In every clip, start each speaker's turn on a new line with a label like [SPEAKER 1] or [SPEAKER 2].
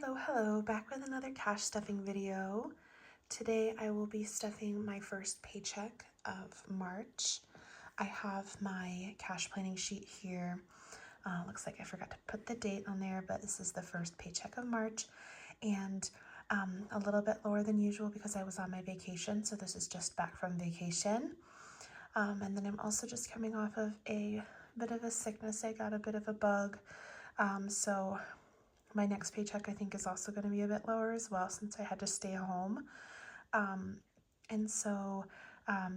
[SPEAKER 1] Hello, back with another cash stuffing video. Today I will be stuffing my first paycheck of March. I have my cash planning sheet here. Looks like I forgot to put the date on there, but this is the first paycheck of March, and a little bit lower than usual because I was on my vacation, so this is just back from vacation. And then I'm also just coming off of a bit of a sickness. I got a bit of a bug, so my next paycheck I think is also going to be a bit lower as well since I had to stay home. And so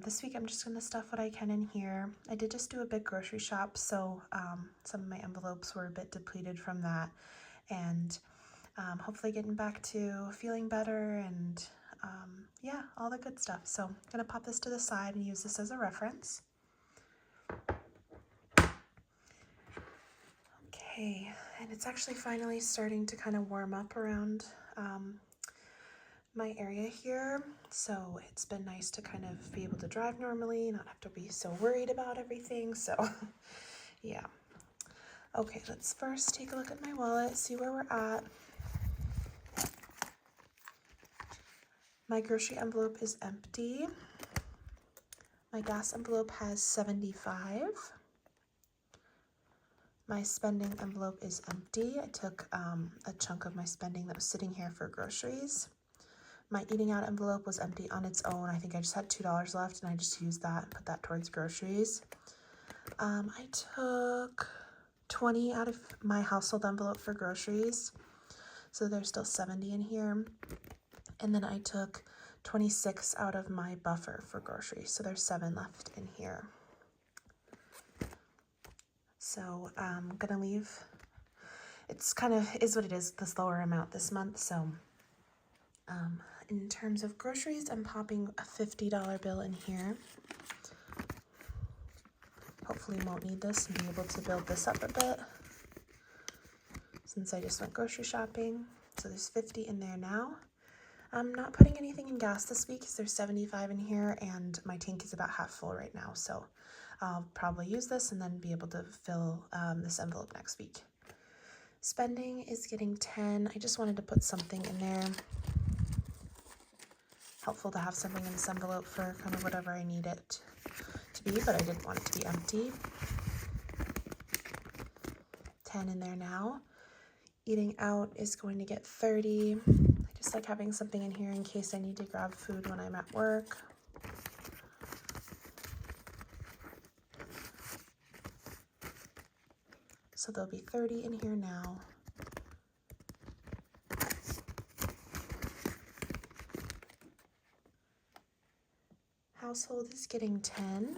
[SPEAKER 1] this week I'm just going to stuff what I can in here. I did just do a big grocery shop, so some of my envelopes were a bit depleted from that, and hopefully getting back to feeling better and yeah, all the good stuff. So I'm going to pop this to the side and use this as a reference. Okay, and it's actually finally starting to kind of warm up around my area here, so it's been nice to kind of be able to drive normally, not have to be so worried about everything. So yeah. Okay, let's first take a look at my wallet, see where we're at. My grocery envelope is empty. My gas envelope has $75. My spending envelope is empty. I took a chunk of my spending that was sitting here for groceries. My eating out envelope was empty on its own. I think I just had $2 left, and I just used that and put that towards groceries. I took 20 out of my household envelope for groceries, so there's still 70 in here. And then I took 26 out of my buffer for groceries, so there's 7 left in here. So I'm gonna leave, it's kind of is what it is, this lower amount this month. So in terms of groceries, I'm popping a $50 bill in here. Hopefully won't need this and be able to build this up a bit since I just went grocery shopping. So there's 50 in there now. I'm not putting anything in gas this week because there's 75 in here, and my tank is about half full right now. So I'll probably use this and then be able to fill this envelope next week. Spending is getting 10. I just wanted to put something in there. Helpful to have something in this envelope for kind of whatever I need it to be, but I didn't want it to be empty. 10 in there now. Eating out is going to get 30. I just like having something in here in case I need to grab food when I'm at work. So there'll be 30 in here now. Household is getting 10.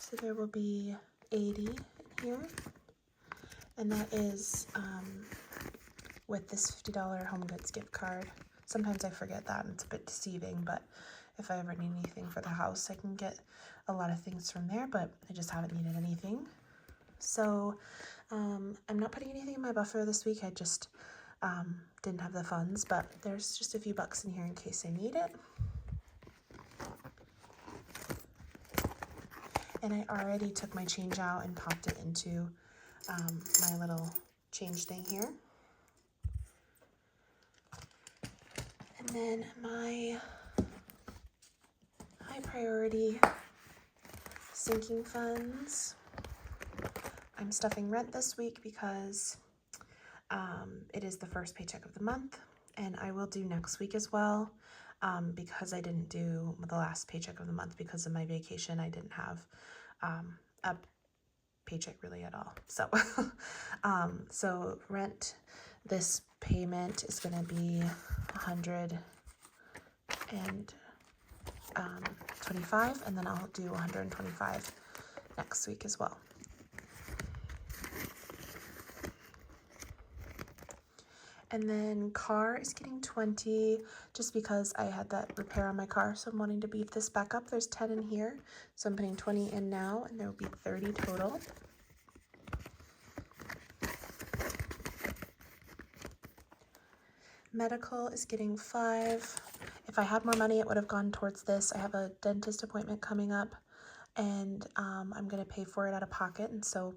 [SPEAKER 1] So there will be 80 in here. And that is with this $50 Home Goods gift card. Sometimes I forget that and it's a bit deceiving, but if I ever need anything for the house, I can get a lot of things from there, but I just haven't needed anything. So I'm not putting anything in my buffer this week. I just didn't have the funds, but there's just a few bucks in here in case I need it. And I already took my change out and popped it into my little change thing here. And then my high priority sinking funds. I'm stuffing rent this week because it is the first paycheck of the month, and I will do next week as well because I didn't do the last paycheck of the month because of my vacation. I didn't have a paycheck really at all. So so rent, this payment is going to be $125, and then I'll do $125 next week as well. And then car is getting 20 just because I had that repair on my car, so I'm wanting to beef this back up. There's 10 in here, so I'm putting 20 in now, and there will be 30 total. Medical is getting 5. If I had more money, it would have gone towards this. I have a dentist appointment coming up and I'm going to pay for it out of pocket, and so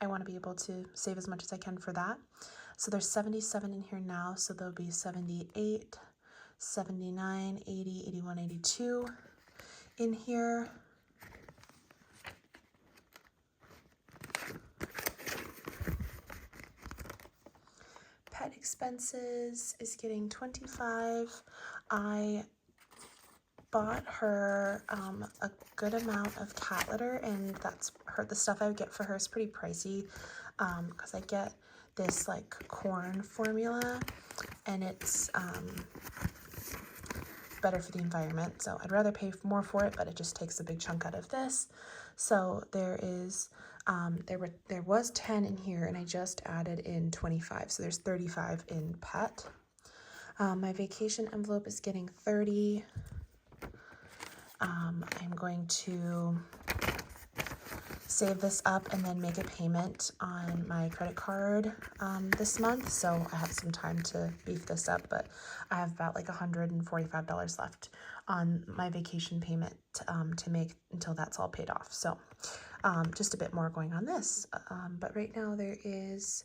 [SPEAKER 1] I want to be able to save as much as I can for that. So there's 77 in here now, so there'll be 78, 79, 80, 81, 82 in here. Pet expenses is getting 25. I bought her a good amount of cat litter, and that's the stuff I would get for her is pretty pricey, because I get this like corn formula, and it's better for the environment, so I'd rather pay more for it, but it just takes a big chunk out of this. So there is there was 10 in here, and I just added in 25, so there's 35 in pet. My vacation envelope is getting 30. I'm going to save this up and then make a payment on my credit card this month, so I have some time to beef this up, but I have about like $145 left on my vacation payment to make until that's all paid off. So just a bit more going on this, but right now there is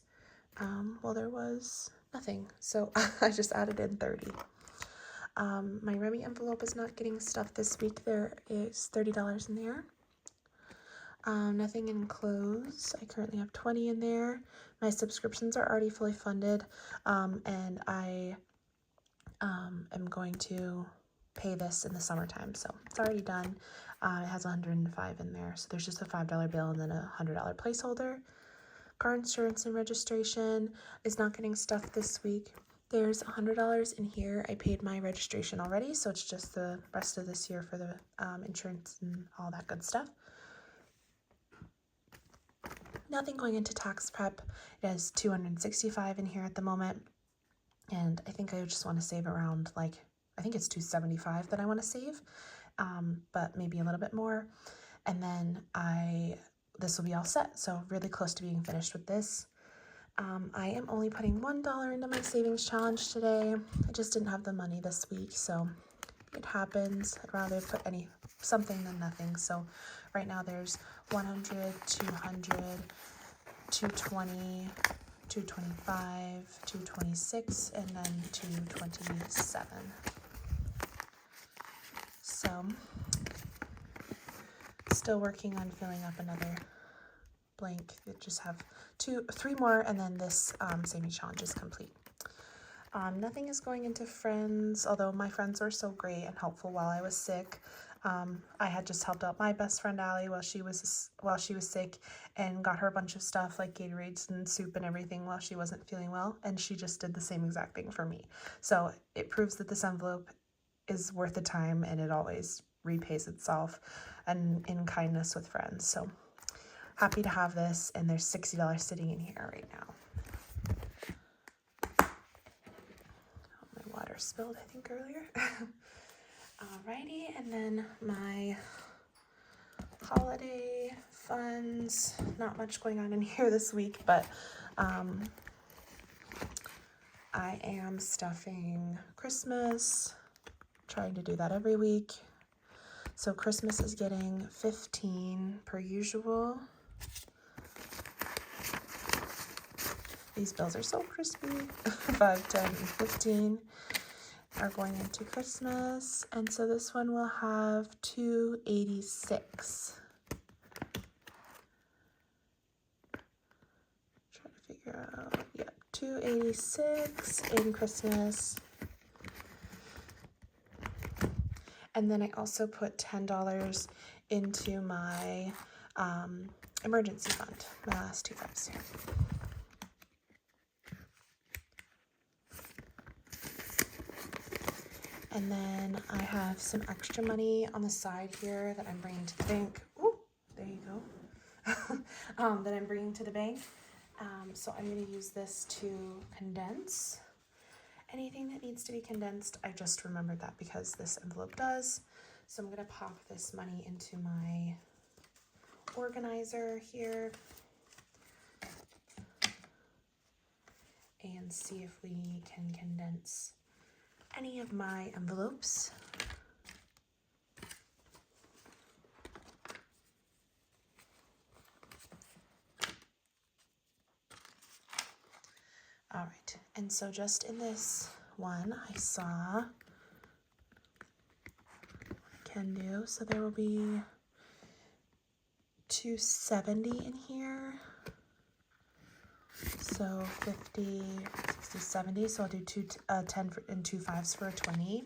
[SPEAKER 1] well, there was nothing, so I just added in 30. My Remy envelope is not getting stuff this week. There is $30 in there. Nothing in clothes. I currently have 20 in there. My subscriptions are already fully funded, and I am going to pay this in the summertime, so it's already done. It has 105 in there, so there's just a $5 bill and then a $100 placeholder. Car insurance and registration is not getting stuff this week. There's $100 in here. I paid my registration already, so it's just the rest of this year for the insurance and all that good stuff. Nothing going into tax prep. It has $265 in here at the moment, and I think I just want to save around, like, I think it's $275 that I want to save, but maybe a little bit more, and then this will be all set, so really close to being finished with this. I am only putting $1 into my savings challenge today. I just didn't have the money this week, so it happens. I'd rather put something than nothing. So right now there's 100, 200, 220, 225, 226, and then 227. So still working on filling up another blank. It just have 3 more, and then this savings challenge is complete. Nothing is going into friends, although my friends were so great and helpful while I was sick. I had just helped out my best friend Allie while she was sick, and got her a bunch of stuff like Gatorades and soup and everything while she wasn't feeling well, and she just did the same exact thing for me. So it proves that this envelope is worth the time, and it always repays itself and in kindness with friends. So happy to have this, and there's $60 sitting in here right now. Oh, my water spilled, I think, earlier. Alrighty, and then my holiday funds. Not much going on in here this week, but I am stuffing Christmas, trying to do that every week. So Christmas is getting 15 per usual. These bills are so crispy. 5, 10, and 15 are going into Christmas. And so this one will have 286. Try to figure out, yeah, 286 in Christmas. And then I also put $10 into my emergency fund, my last 2 5s here. And then I have some extra money on the side here that I'm bringing to the bank. Ooh, there you go. That I'm bringing to the bank. So I'm going to use this to condense anything that needs to be condensed. I just remembered that because this envelope does. So I'm going to pop this money into my organizer here and see if we can condense any of my envelopes. All right, and so just in this one, I saw can do, so there will be 270 in here. So 50, 60, 70. So I'll do 10 and 2 5s for a 20.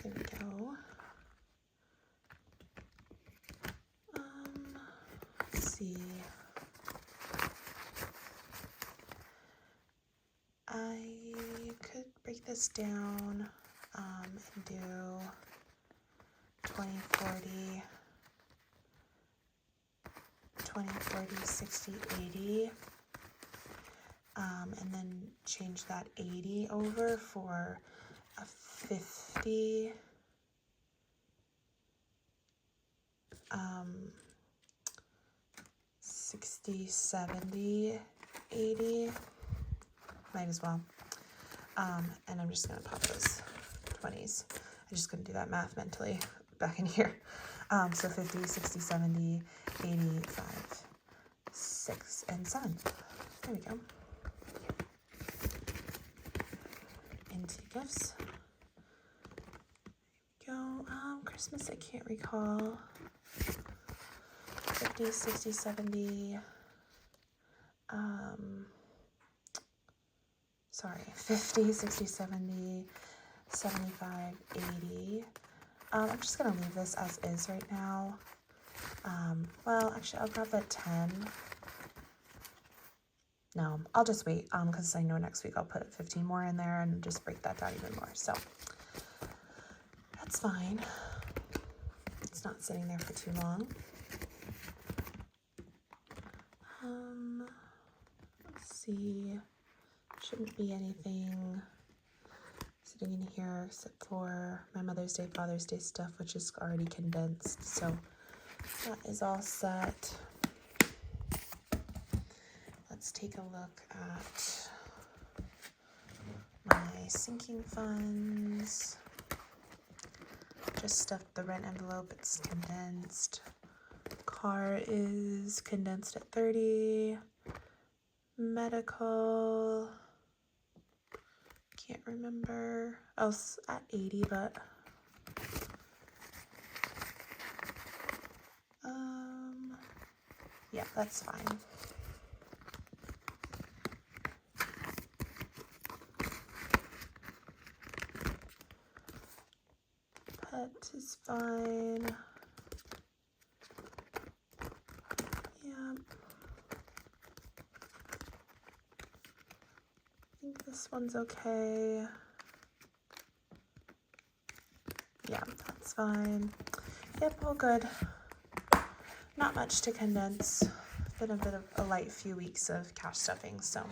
[SPEAKER 1] There we go. Let's see. I could break this down and do 20, 40, 20, 40, 60, 80. And then change that 80 over for a 50. 60, 70, 80. Might as well. And I'm just going to pop those 20s. I'm just going to do that math mentally back in here. So 50, 60, 70, 80, 5, 6, and 7. There we go. Into gifts. There we go. Christmas, I can't recall. 50, 60, 70. 50, 60, 70, 75, 80. I'm just going to leave this as is right now. Well, actually, I'll grab that 10. No, I'll just wait, because I know next week I'll put 15 more in there and just break that down even more. So that's fine. It's not sitting there for too long. Let's see. Shouldn't be anything sitting in here except for my Mother's Day, Father's Day stuff, which is already condensed. So that is all set. Let's take a look at my sinking funds. Just stuffed the rent envelope, it's condensed. Car is condensed at 30. Medical, can't remember. I was at 80, but yeah, that's fine. Pet is fine. Yeah. I think this one's okay. Yeah, that's fine. Yep, all good. Not much to condense. Been a bit of a light few weeks of cash stuffing, so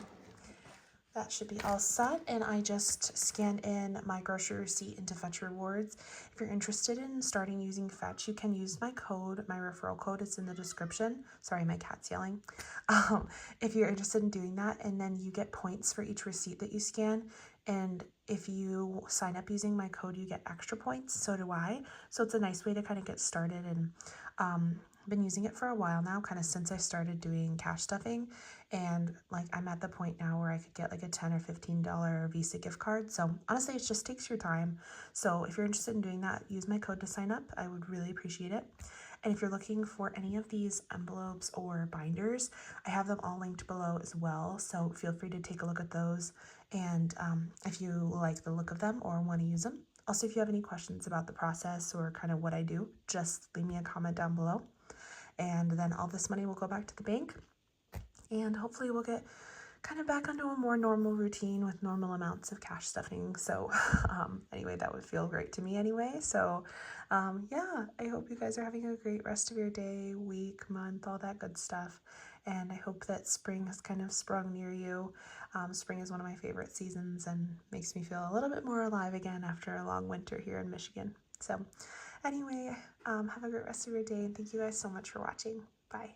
[SPEAKER 1] that should be all set. And I just scanned in my grocery receipt into Fetch Rewards. If you're interested in starting using Fetch, you can use my code, my referral code. It's in the description. Sorry, my cat's yelling. If you're interested in doing that, and then you get points for each receipt that you scan. And if you sign up using my code, you get extra points. So do I. So it's a nice way to kind of get started. And been using it for a while now, kind of since I started doing cash stuffing, and like I'm at the point now where I could get like a $10 or $15 Visa gift card. So honestly, it just takes your time. So if you're interested in doing that, use my code to sign up. I would really appreciate it. And if you're looking for any of these envelopes or binders, I have them all linked below as well. So feel free to take a look at those. And if you like the look of them or want to use them. Also, if you have any questions about the process or kind of what I do, just leave me a comment down below. And then all this money will go back to the bank. And hopefully we'll get kind of back onto a more normal routine with normal amounts of cash stuffing. So anyway, that would feel great to me anyway. So yeah, I hope you guys are having a great rest of your day, week, month, all that good stuff. And I hope that spring has kind of sprung near you. Spring is one of my favorite seasons and makes me feel a little bit more alive again after a long winter here in Michigan. So anyway, have a great rest of your day, and thank you guys so much for watching. Bye.